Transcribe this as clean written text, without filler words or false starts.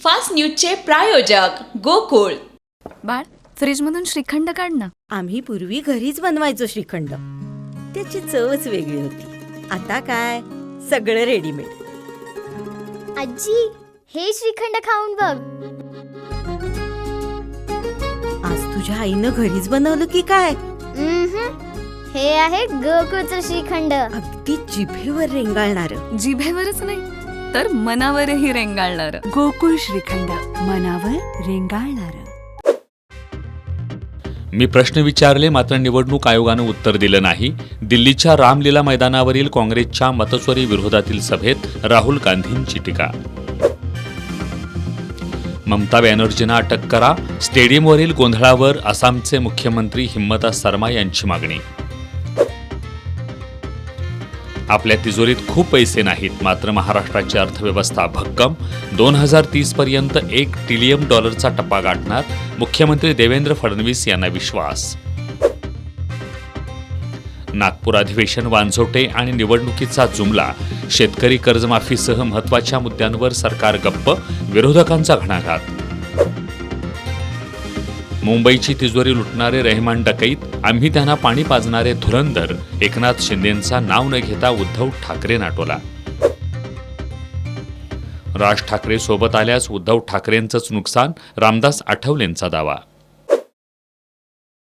Fast न्यूजचे प्रायोजक गोकुळ. बाळ, फ्रीजमधून श्रीखंड काढ ना. आम्ही पूर्वी घरीच बनवायचो श्रीखंड. त्याची चवच वेगळी होती. आता काय सगळं रेडीमेड. आजी, हे श्रीखंड खाऊन बघ. आज तुझ्या आईनं घरीच बनवलं की काय? हे आहे गोकुळचं श्रीखंड. अगदी जिभेवर रेंगाळणार. जिभेवरच नाही तर मनावरही रेंगाळणार. गोकुळ श्रीखंड, मनावर रेंगाळणार. मी प्रश्न विचारले मात्र निवडणूक आयोगानं उत्तर दिलं नाही. दिल्लीच्या रामलीला मैदानावरील काँग्रेसच्या मतचोरी विरोधातील सभेत राहुल गांधींची टीका. ममता बॅनर्जींना अटक करा, स्टेडियमवरील गोंधळावर आसामचे मुख्यमंत्री हिम्मता शर्मा यांची मागणी. आपल्या तिजोरीत खूप पैसे नाहीत मात्र महाराष्ट्राची अर्थव्यवस्था भक्कम. 2030 पर्यंत $1 ट्रिलियन टप्पा गाठणार, मुख्यमंत्री देवेंद्र फडणवीस यांना विश्वास. नागपूर अधिवेशन वांझोटे आणि निवडणुकीचा जुमला. शेतकरी कर्जमाफीसह महत्त्वाच्या मुद्द्यांवर सरकार गप्प, विरोधकांचा घणाघात. मुंबईची तिजोरी लुटणारे रहमान डकैत, आम्ही त्यांना पाणी पाजणारे धुरंधर. एकनाथ शिंदेंचा नाव न घेता उद्धव ठाकरेंना टोला. राज ठाकरे सोबत आल्यास उद्धव ठाकरेंचंच नुकसान, रामदास आठवलेंचा दावा.